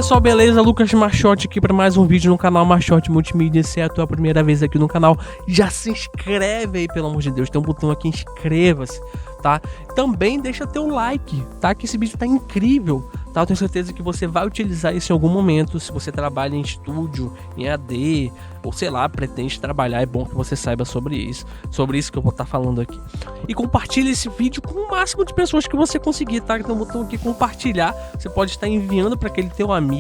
pessoal, beleza? Lucas Marchotti aqui para mais um vídeo no canal Marchotti Multimídia. Se é a tua primeira vez aqui no canal, já se inscreve aí, pelo amor de Deus. Tem um botão aqui, inscreva-se, tá? Também deixa teu like, tá? Que esse vídeo tá incrível, tá? Eu tenho certeza que você vai utilizar isso em algum momento. Se você trabalha em estúdio, em AD, ou sei lá, pretende trabalhar, é bom que você saiba sobre isso que eu vou estar falando aqui. E compartilhe esse vídeo com o máximo de pessoas que você conseguir, tá? Tem um botão aqui, compartilhar. Você pode estar enviando para aquele teu amigo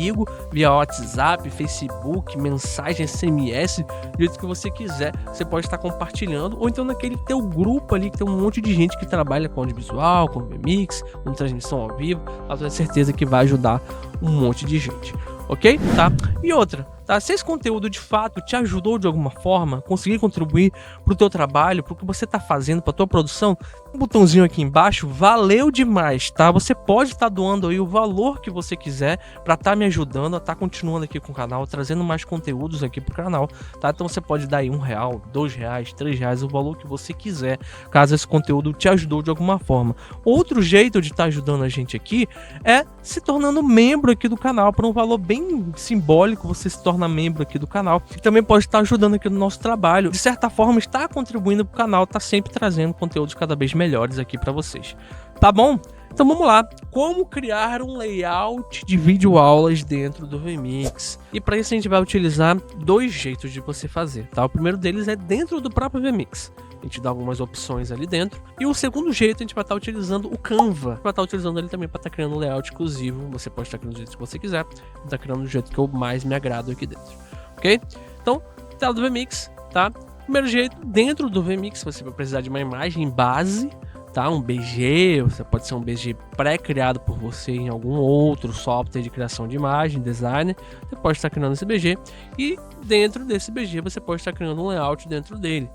via WhatsApp, Facebook, mensagem, SMS, do jeito que você quiser. Você pode estar compartilhando, ou então naquele teu grupo ali que tem um monte de gente que trabalha com audiovisual, com VMix, com transmissão ao vivo. Eu tenho certeza que vai ajudar um monte de gente, ok? Tá? E outra, tá? Se esse conteúdo de fato te ajudou de alguma forma, conseguir contribuir pro teu trabalho, pro que você tá fazendo, pra tua produção, um botãozinho aqui embaixo, valeu demais, tá? Você pode estar doando aí o valor que você quiser pra estar me ajudando a estar continuando aqui com o canal, trazendo mais conteúdos aqui pro canal, tá? Então você pode dar aí R$1, R$2, R$3, o valor que você quiser, caso esse conteúdo te ajudou de alguma forma. Outro jeito de estar ajudando a gente aqui é se tornando membro aqui do canal. Por um valor bem simbólico, você se torna membro aqui do canal e também pode estar ajudando aqui no nosso trabalho. De certa forma, está contribuindo para o canal, está sempre trazendo conteúdos cada vez melhores aqui para vocês. Tá bom? Então vamos lá. Como criar um layout de videoaulas dentro do VMix? E para isso a gente vai utilizar dois jeitos de você fazer, tá? O primeiro deles é dentro do próprio VMix. A gente dá algumas opções ali dentro. E o segundo jeito, a gente vai estar utilizando o Canva. Vai estar utilizando ele também para estar criando um layout exclusivo. Você pode estar criando do jeito que você quiser. Vou estar criando do jeito que eu mais me agrado aqui dentro. Ok? Então, tela do VMix, tá? Primeiro jeito, dentro do VMix, você vai precisar de uma imagem base, tá? Um BG, você pode ser um BG pré-criado por você em algum outro software de criação de imagem, designer. Você pode estar criando esse BG. E dentro desse BG, você pode estar criando um layout dentro dele.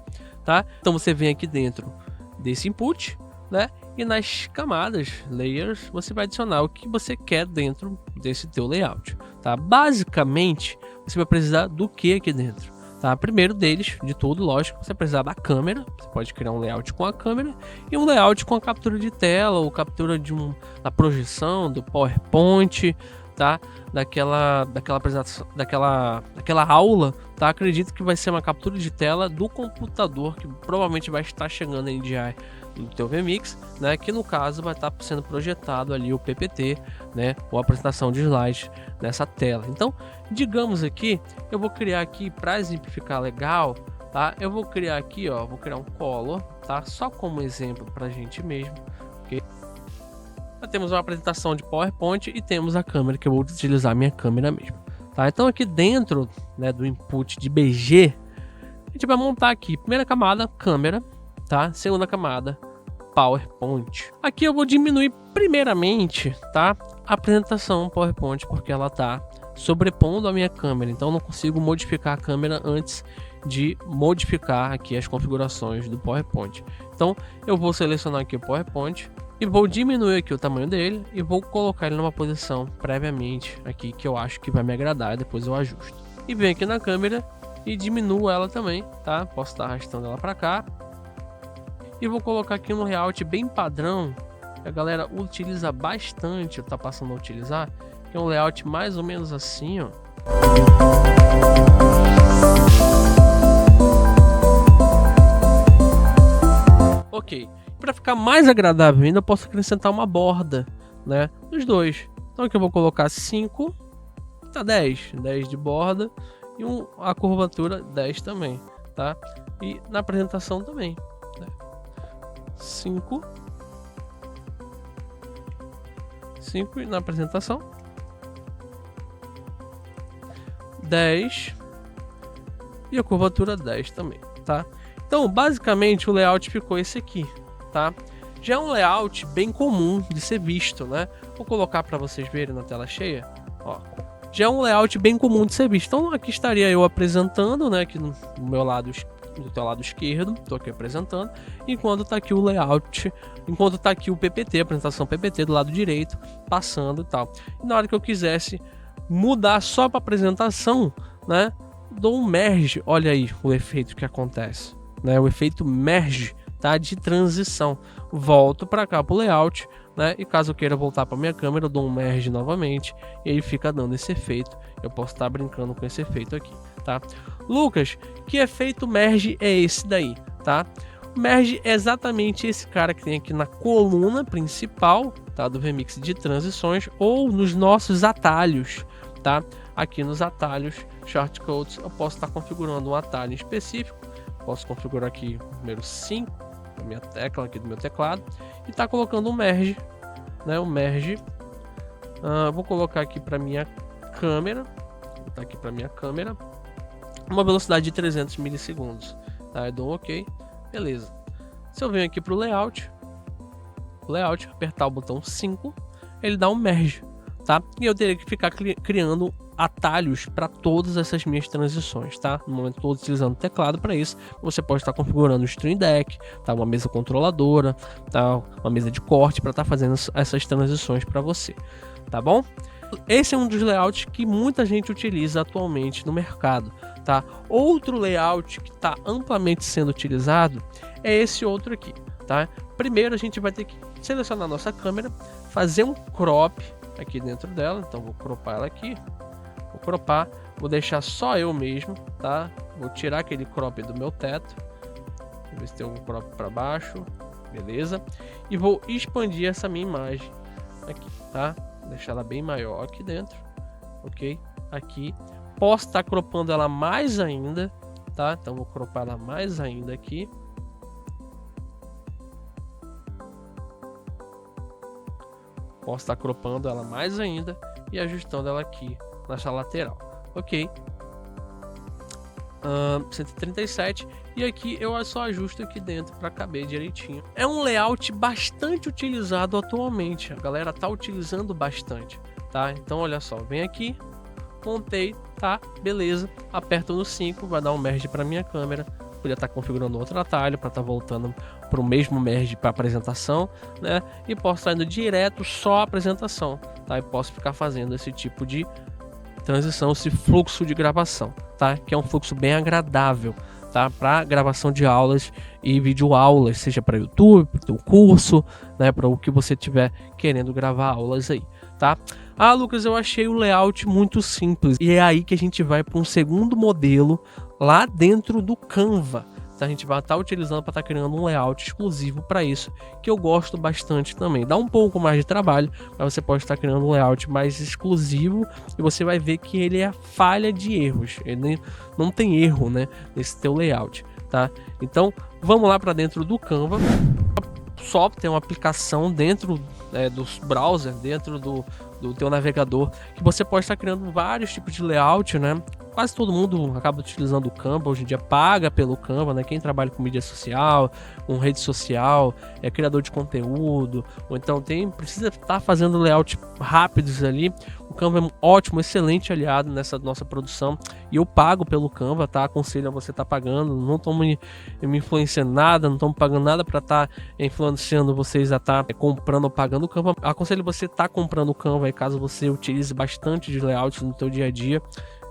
Tá? Então você vem aqui dentro desse input, né? E nas camadas, layers, você vai adicionar o que você quer dentro desse teu layout, tá? Basicamente, você vai precisar do que aqui dentro, tá? Primeiro deles, de tudo, lógico, você vai precisar da câmera. Você pode criar um layout com a câmera e um layout com a captura de tela ou captura da projeção, do PowerPoint, tá? Daquela apresentação, daquela aula, tá? Acredito que vai ser uma captura de tela do computador que provavelmente vai estar chegando em NDI no teu VMix, né? Que no caso vai estar sendo projetado ali o PPT, né? Ou a apresentação de slides nessa tela. Então, digamos aqui, eu vou criar aqui para exemplificar legal, tá? Eu vou criar aqui, ó, vou criar um color, tá? Só como exemplo para a gente mesmo, ok? Temos uma apresentação de PowerPoint e temos a câmera, que eu vou utilizar a minha câmera mesmo, tá? Então aqui dentro, né, do input de BG, a gente vai montar aqui, primeira camada, câmera, tá? Segunda camada, PowerPoint. Aqui eu vou diminuir primeiramente, tá? A apresentação PowerPoint, porque ela tá sobrepondo a minha câmera, então eu não consigo modificar a câmera antes de modificar aqui as configurações do PowerPoint. Então eu vou selecionar aqui o PowerPoint e vou diminuir aqui o tamanho dele e vou colocar ele numa posição previamente aqui que eu acho que vai me agradar, depois eu ajusto. E venho aqui na câmera e diminuo ela também, tá? Posso estar arrastando ela para cá. E vou colocar aqui um layout bem padrão, que a galera utiliza bastante, tá passando a utilizar, que é um layout mais ou menos assim, ó. Ok. Para ficar mais agradável ainda, eu posso acrescentar uma borda, né, nos dois. Então aqui eu vou colocar 5 a 10 de borda e a curvatura 10 também, tá? E na apresentação também, né? 5 e na apresentação 10 e a curvatura 10 também, tá? Então basicamente o layout ficou esse aqui, tá? Já é um layout bem comum de ser visto, né? Vou colocar para vocês verem na tela cheia, ó. Já é um layout bem comum de ser visto. Então aqui estaria eu apresentando, né? Aqui no meu lado, do teu lado esquerdo, tô aqui apresentando, enquanto tá aqui o layout, enquanto tá aqui o PPT, a apresentação PPT do lado direito, passando e tal. E na hora que eu quisesse mudar só para apresentação, né? Dou um merge, olha aí o efeito que acontece, né? O efeito merge tá, de transição. Volto para cá pro layout, né? E caso eu queira voltar para minha câmera, eu dou um merge novamente e aí fica dando esse efeito. Eu posso estar brincando com esse efeito aqui, tá? Lucas, que efeito merge é esse daí, tá? O merge é exatamente esse cara que tem aqui na coluna principal, tá, do VMix de transições, ou nos nossos atalhos, tá? Aqui nos atalhos, shortcodes, eu posso estar configurando um atalho específico. Posso configurar aqui o número 5, a minha tecla aqui do meu teclado, e tá colocando um merge, né? O merge. Vou colocar aqui para minha câmera, tá aqui para minha câmera, uma velocidade de 300 milissegundos, tá? Eu dou um OK, beleza. Se eu venho aqui para o layout, apertar o botão 5, ele dá um merge, tá? E eu teria que ficar criando atalhos para todas essas minhas transições, tá? No momento estou utilizando o teclado para isso. Você pode estar configurando o Stream Deck, tá? Uma mesa controladora, tá? Uma mesa de corte para estar fazendo essas transições para você, tá bom? Esse é um dos layouts que muita gente utiliza atualmente no mercado, tá? Outro layout que está amplamente sendo utilizado é esse outro aqui, tá? Primeiro a gente vai ter que selecionar a nossa câmera, fazer um crop aqui dentro dela, então vou cropar ela aqui. Vou cropar, vou deixar só eu mesmo, tá? Vou tirar aquele crop do meu teto. Vou ver se tem algum crop para baixo. Beleza. E vou expandir essa minha imagem aqui, tá? Vou deixar ela bem maior aqui dentro. Ok? Aqui. Posso estar cropando ela mais ainda, tá? Então vou cropar ela mais ainda aqui. Posso estar cropando ela mais ainda e ajustando ela aqui nessa lateral, ok? 137, e aqui eu só ajusto aqui dentro para caber direitinho. É um layout bastante utilizado atualmente, a galera tá utilizando bastante, tá? Então olha só, vem aqui, montei, tá? Beleza, aperto no 5, vai dar um merge para minha câmera. Podia estar configurando outro atalho para estar voltando para o mesmo merge para apresentação, né? E posso estar indo direto só a apresentação, tá? E posso ficar fazendo esse tipo de transição, esse fluxo de gravação, tá? Que é um fluxo bem agradável, tá? Para gravação de aulas e videoaulas, seja para YouTube, para o curso, né? Para o que você tiver querendo gravar aulas aí, tá? Ah, Lucas, eu achei o layout muito simples. E é aí que a gente vai para um segundo modelo lá dentro do Canva. A gente vai estar utilizando para estar criando um layout exclusivo para isso, que eu gosto bastante também. Dá um pouco mais de trabalho, mas você pode estar criando um layout mais exclusivo e você vai ver que ele é falha de erros. Ele não tem erro, né, nesse teu layout, tá? Então, vamos lá para dentro do Canva. Só tem uma aplicação dentro dos browsers, dentro do teu navegador, que você pode estar criando vários tipos de layout, né? Quase todo mundo acaba utilizando o Canva, hoje em dia paga pelo Canva, né? Quem trabalha com mídia social, com rede social, é criador de conteúdo, ou então precisa estar fazendo layout rápidos ali. O Canva é um ótimo, excelente aliado nessa nossa produção, e eu pago pelo Canva, tá? Aconselho a você estar pagando, não estou me influenciando nada, não estou pagando nada para estar influenciando vocês a estar comprando ou pagando o Canva. Aconselho você estar comprando o Canva aí, caso você utilize bastante de layouts no teu dia a dia.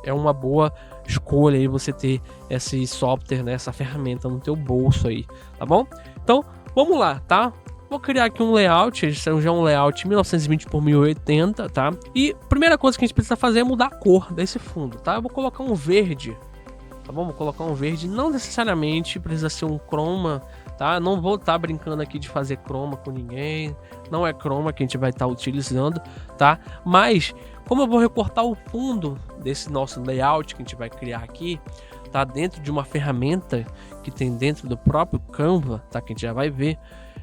É uma boa escolha aí você ter esse software, né, essa ferramenta no teu bolso aí, tá bom? Então, vamos lá, tá? Vou criar aqui um layout, esse já é um layout 1920 por 1080, tá? E a primeira coisa que a gente precisa fazer é mudar a cor desse fundo, tá? Eu vou colocar um verde, tá bom? Vou colocar um verde, não necessariamente precisa ser um chroma, tá? Não vou estar brincando aqui de fazer chroma com ninguém, não é chroma que a gente vai estar utilizando, tá? Mas como eu vou recortar o fundo desse nosso layout que a gente vai criar aqui, tá? Dentro de uma ferramenta que tem dentro do próprio Canva, tá? Que a gente já vai ver.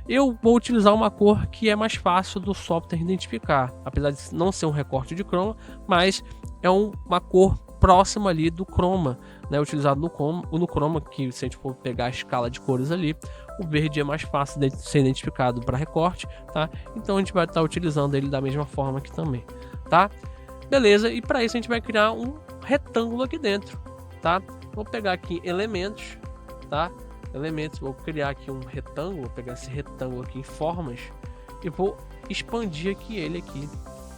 Eu vou utilizar uma cor que é mais fácil do software identificar, apesar de não ser um recorte de chroma, mas é uma cor próxima ali do chroma, né? Utilizado no chroma, que se a gente for pegar a escala de cores ali, o verde é mais fácil de ser identificado para recorte, tá? Então a gente vai estar utilizando ele da mesma forma aqui também, tá? Beleza, e para isso a gente vai criar um retângulo aqui dentro, tá? Vou pegar aqui elementos, tá? Elementos, vou criar aqui um retângulo, vou pegar esse retângulo aqui em formas e vou expandir aqui ele aqui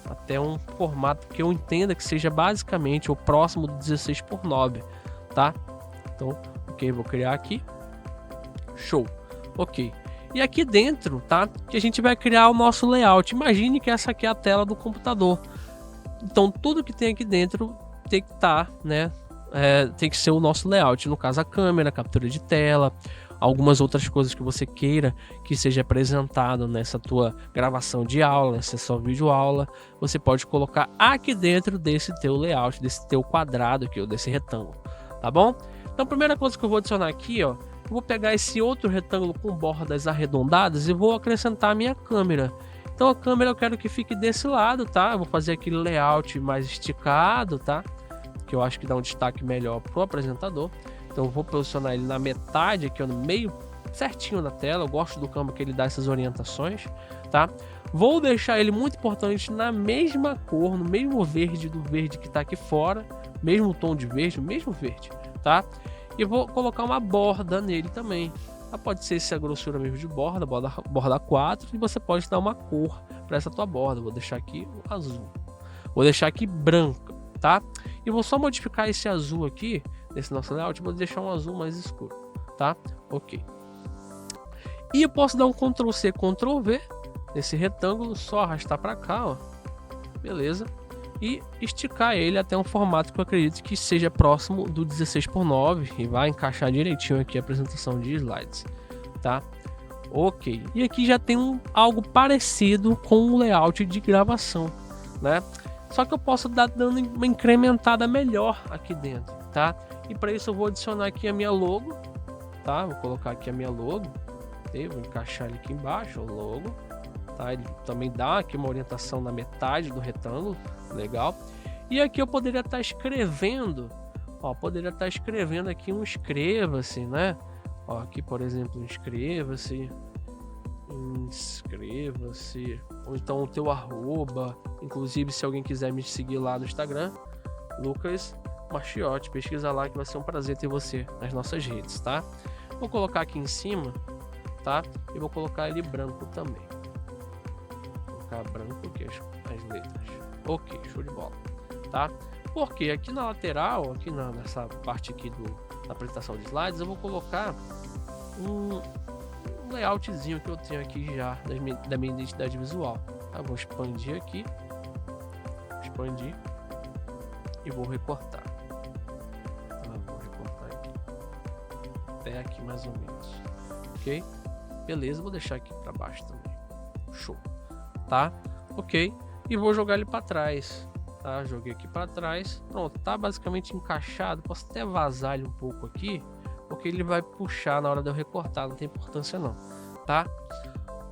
até um formato que eu entenda que seja basicamente o próximo do 16:9, tá? Então, ok, vou criar aqui. Show. Ok. E aqui dentro, tá? Que a gente vai criar o nosso layout. Imagine que essa aqui é a tela do computador. Então tudo que tem aqui dentro tem que estar, né? Tem que ser o nosso layout. No caso, a câmera, a captura de tela, algumas outras coisas que você queira que seja apresentado nessa tua gravação de aula, nessa sua videoaula, você pode colocar aqui dentro desse teu layout, desse teu quadrado aqui, ou desse retângulo, tá bom? Então a primeira coisa que eu vou adicionar aqui, ó, eu vou pegar esse outro retângulo com bordas arredondadas e vou acrescentar a minha câmera. Então a câmera eu quero que fique desse lado, tá? Eu vou fazer aquele layout mais esticado, tá? Que eu acho que dá um destaque melhor pro apresentador. Então eu vou posicionar ele na metade aqui, no meio certinho da tela. Eu gosto do Canva que ele dá essas orientações, tá? Vou deixar ele muito importante na mesma cor, no mesmo verde do verde que tá aqui fora, mesmo tom de verde, o mesmo verde, tá? E vou colocar uma borda nele também. Pode ser essa grossura mesmo de borda 4, e você pode dar uma cor para essa tua borda. Vou deixar aqui o azul. Vou deixar aqui branca, tá? E vou só modificar esse azul aqui, nesse nosso layout, vou deixar um azul mais escuro, tá? Ok. E eu posso dar um Ctrl C, Ctrl V nesse retângulo, só arrastar para cá, ó. Beleza? E esticar ele até um formato que eu acredito que seja próximo do 16:9 e vai encaixar direitinho aqui a apresentação de slides, tá? Ok. E aqui já tem algo parecido com o layout de gravação, né? Só que eu posso dar dando uma incrementada melhor aqui dentro, tá? E para isso eu vou adicionar aqui a minha logo, tá? Vou colocar aqui a minha logo, vou encaixar ele aqui embaixo, o logo, tá? Ele também dá aqui uma orientação na metade do retângulo, legal. E aqui eu poderia estar escrevendo, ó, poderia estar escrevendo aqui um inscreva-se, né? Ó, aqui por exemplo, inscreva-se, ou então o teu arroba. Inclusive, se alguém quiser me seguir lá no Instagram, Lucas Marchiotti, pesquisa lá que vai ser um prazer ter você nas nossas redes, tá? Vou colocar aqui em cima, tá? E vou colocar ele branco também. Vou colocar branco aqui as letras. Ok, show de bola, tá? Porque aqui na lateral, aqui nessa parte aqui da apresentação de slides, eu vou colocar um layoutzinho que eu tenho aqui já da minha identidade visual. Tá? Vou expandir aqui, e vou recortar. Vou recortar aqui até aqui mais ou menos, ok? Beleza, vou deixar aqui para baixo também. Show, tá? Ok, e vou jogar ele para trás, tá? Joguei aqui para trás, pronto, tá basicamente encaixado. Posso até vazar ele um pouco aqui, porque ele vai puxar na hora de eu recortar, não tem importância não, tá?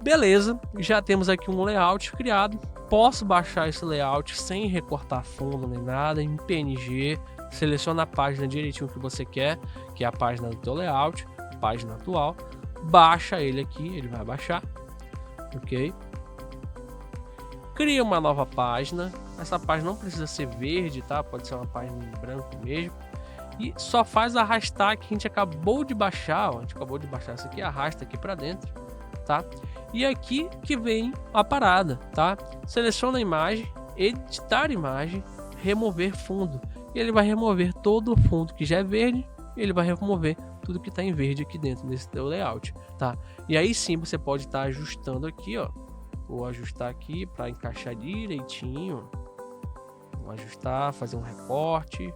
Beleza, já temos aqui um layout criado. Posso baixar esse layout sem recortar fundo nem nada, em PNG. Seleciona a página direitinho que você quer, que é a página do teu layout, página atual. Baixa ele aqui, ele vai baixar, ok? Cria uma nova página. Essa página não precisa ser verde, tá? Pode ser uma página em branco mesmo. E só faz arrastar que a gente acabou de baixar, ó. A gente acabou de baixar isso aqui, arrasta aqui para dentro, tá? E aqui que vem a parada, tá? Seleciona a imagem, editar imagem, remover fundo. E ele vai remover todo o fundo que já é verde, e ele vai remover tudo que está em verde aqui dentro desse teu layout, tá? E aí sim você pode estar ajustando aqui, ó. Vou ajustar aqui para encaixar direitinho. Vou ajustar, fazer um recorte.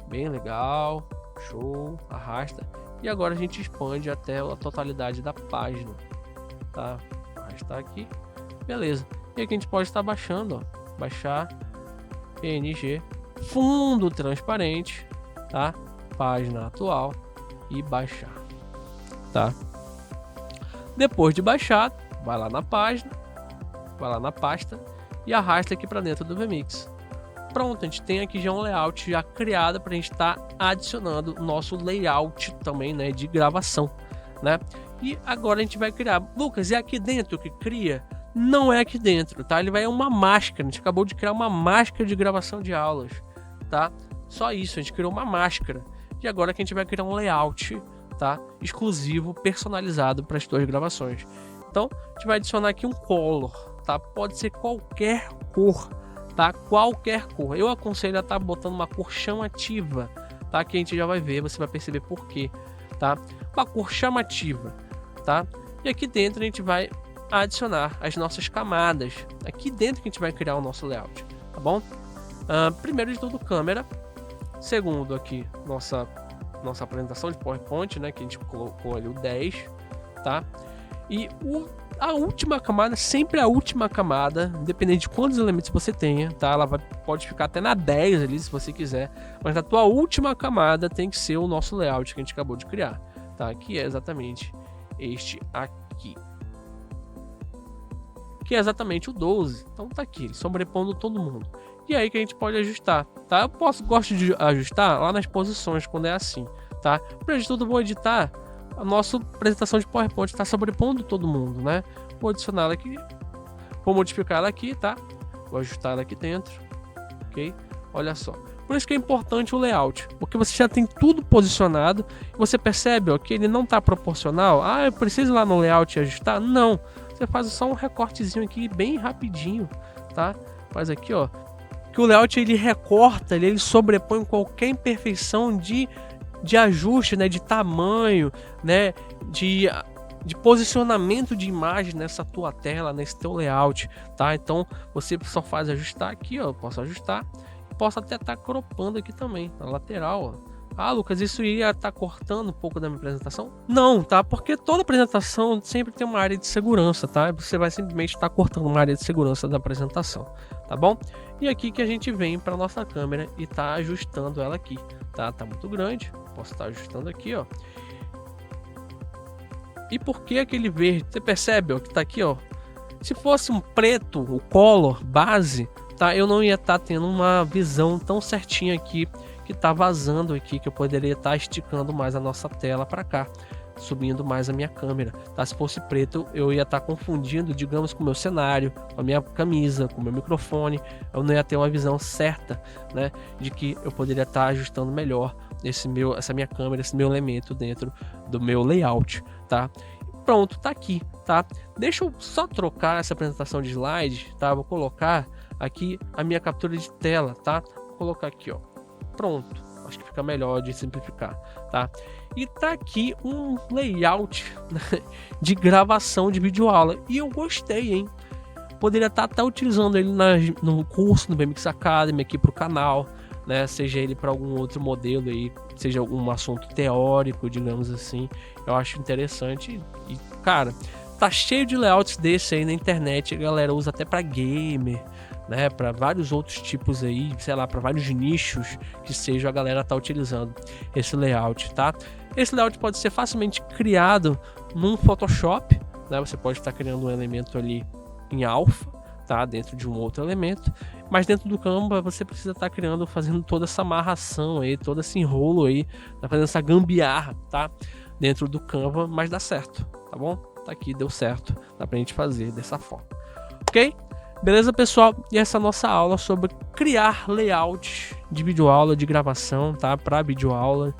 Bem legal, show, arrasta. E agora a gente expande até a totalidade da página, tá? Arrastar aqui, beleza. E aqui a gente pode estar baixando, ó. Baixar PNG, fundo transparente, tá? Página atual e baixar, tá? Depois de baixar, vai lá na página, vai lá na pasta e arrasta aqui para dentro do VMix. Pronto, a gente tem aqui já um layout já criado para a gente estar adicionando o nosso layout também, né, de gravação, né? E agora a gente vai criar. Lucas, é aqui dentro que cria? Não é aqui dentro, tá? Ele vai uma máscara. A gente acabou de criar uma máscara de gravação de aulas, tá? Só isso, a gente criou uma máscara. E agora que a gente vai criar um layout, tá? Exclusivo, personalizado para as suas gravações. Então, a gente vai adicionar aqui um color, tá? Pode ser qualquer cor, tá? Qualquer cor. Eu aconselho a estar botando uma cor chamativa, tá? Que a gente já vai ver, você vai perceber por quê, tá? Uma cor chamativa. tá? E aqui dentro a gente vai adicionar as nossas camadas. Aqui dentro que a gente vai criar o nosso layout, tá bom? Primeiro de tudo, câmera. Segundo aqui, nossa apresentação de PowerPoint, né? Que a gente colocou ali o 10, tá? E a última camada, sempre a última camada, independente de quantos elementos você tenha, tá? Ela pode ficar até na 10 ali, se você quiser. Mas a tua última camada tem que ser o nosso layout que a gente acabou de criar, tá? Que é exatamente este aqui. Que é exatamente o 12. Então tá aqui, sobrepondo todo mundo. E aí que a gente pode ajustar, tá? Eu gosto de ajustar lá nas posições, quando é assim, tá? Primeiro de tudo, eu vou editar a nossa apresentação de PowerPoint, está sobrepondo todo mundo, né? Vou adicionar ela aqui, vou modificar ela aqui, tá? Vou ajustar ela aqui dentro, ok? Olha só. Por isso que é importante o layout, porque você já tem tudo posicionado e você percebe, ó, que ele não está proporcional. Eu preciso ir lá no layout e ajustar? Não. Você faz só um recortezinho aqui bem rapidinho, tá? Faz aqui, ó. Que o layout ele recorta, ele sobrepõe qualquer imperfeição de ajuste, né, de tamanho, né, de posicionamento de imagem nessa tua tela, nesse teu layout, tá? Então você só faz ajustar aqui, ó, eu posso ajustar, posso até estar cropando aqui também, na lateral, ó. Lucas, isso ia estar cortando um pouco da minha apresentação? Não, tá? Porque toda apresentação sempre tem uma área de segurança, tá? Você vai simplesmente estar cortando uma área de segurança da apresentação, tá bom? E aqui que a gente vem para nossa câmera e tá ajustando ela aqui, tá? Tá muito grande, posso estar ajustando aqui, ó. E por que aquele verde? Você percebe, ó, que tá aqui, ó. Se fosse um preto, o color base, tá? Eu não ia estar tendo uma visão tão certinha aqui, que tá vazando aqui, que eu poderia estar esticando mais a nossa tela para cá, subindo mais a minha câmera, tá? Se fosse preto, eu ia estar confundindo, digamos, com o meu cenário, com a minha camisa, com o meu microfone. Eu não ia ter uma visão certa, né, de que eu poderia estar ajustando melhor essa minha câmera, esse meu elemento dentro do meu layout, tá? Pronto, tá aqui, tá? Deixa eu só trocar essa apresentação de slide, tá? Vou colocar aqui a minha captura de tela, tá? Vou colocar aqui, ó. Pronto, acho que fica melhor de simplificar, tá? E tá aqui um layout, né, de gravação de videoaula, e eu gostei, hein? Poderia estar até utilizando ele no curso do VMix Academy aqui pro canal, né? Seja ele para algum outro modelo aí, seja algum assunto teórico, digamos assim. Eu acho interessante e cara, tá cheio de layouts desse aí na internet, a galera usa até para gamer, né, para vários outros tipos aí, sei lá, para vários nichos que seja, a galera tá utilizando esse layout, tá? Esse layout pode ser facilmente criado num Photoshop, né? Você pode estar criando um elemento ali em alpha, tá? Dentro de um outro elemento, mas dentro do Canva você precisa estar fazendo toda essa amarração aí, todo esse enrolo aí, tá fazendo essa gambiarra, tá? Dentro do Canva, mas dá certo, tá bom? Tá aqui, deu certo, dá pra gente fazer dessa forma, ok? Beleza, pessoal? E essa é a nossa aula sobre criar layout de videoaula, de gravação, tá? Para videoaula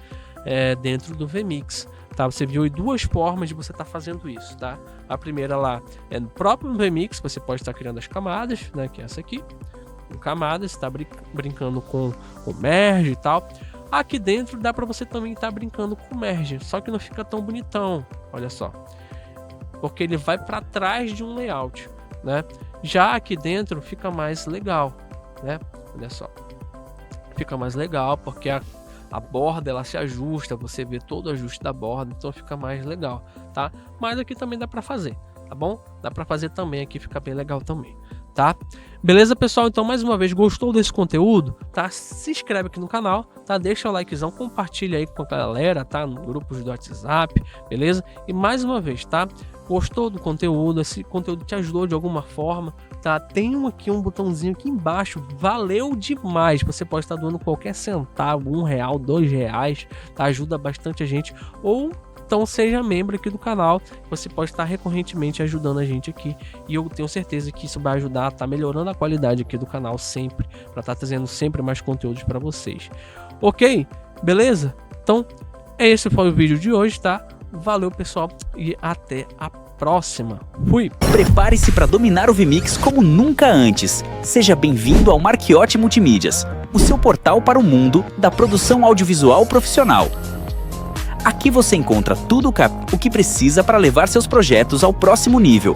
dentro do VMix, tá? Você viu aí duas formas de você estar fazendo isso, tá? A primeira lá é no próprio VMix, você pode estar criando as camadas, né? Que é essa aqui, com camadas, está brincando com o merge e tal. Aqui dentro dá para você também estar brincando com o merge, só que não fica tão bonitão, olha só, porque ele vai para trás de um layout, né? Já aqui dentro fica mais legal, né? Olha só, fica mais legal porque a borda ela se ajusta, você vê todo o ajuste da borda, então fica mais legal, tá? Mas aqui também dá para fazer, tá bom? Dá para fazer também aqui, fica bem legal também, tá? Beleza, pessoal? Então, mais uma vez, gostou desse conteúdo, tá? Se inscreve aqui no canal, tá? Deixa o likezão, compartilha aí com a galera, tá? No grupos do WhatsApp, beleza? E mais uma vez, tá? Gostou do conteúdo, esse conteúdo te ajudou de alguma forma, tá? Tem aqui um botãozinho aqui embaixo, valeu demais, você pode estar doando qualquer centavo, R$1, R$2, tá? Ajuda bastante a gente, ou então seja membro aqui do canal, você pode estar recorrentemente ajudando a gente aqui, e eu tenho certeza que isso vai ajudar a estar melhorando a qualidade aqui do canal sempre, para estar trazendo sempre mais conteúdos para vocês, ok? Beleza? Então, esse foi o vídeo de hoje, tá? Valeu, pessoal, e até a próxima. Fui! Prepare-se para dominar o VMix como nunca antes. Seja bem-vindo ao Marchiotti Multimídias, o seu portal para o mundo da produção audiovisual profissional. Aqui você encontra tudo o que precisa para levar seus projetos ao próximo nível.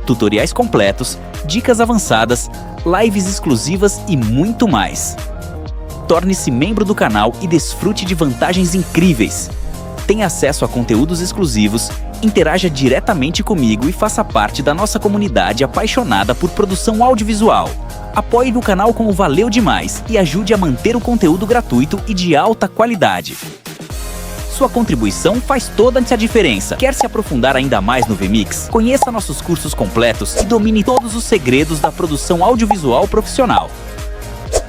Tutoriais completos, dicas avançadas, lives exclusivas e muito mais. Torne-se membro do canal e desfrute de vantagens incríveis. Tenha acesso a conteúdos exclusivos, interaja diretamente comigo e faça parte da nossa comunidade apaixonada por produção audiovisual. Apoie o canal com o Valeu Demais e ajude a manter o conteúdo gratuito e de alta qualidade. Sua contribuição faz toda a diferença. Quer se aprofundar ainda mais no VMix? Conheça nossos cursos completos e domine todos os segredos da produção audiovisual profissional.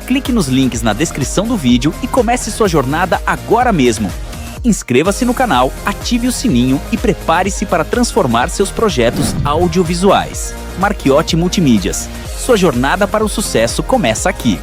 Clique nos links na descrição do vídeo e comece sua jornada agora mesmo. Inscreva-se no canal, ative o sininho e prepare-se para transformar seus projetos audiovisuais. Marchiotti Multimídias. Sua jornada para o sucesso começa aqui.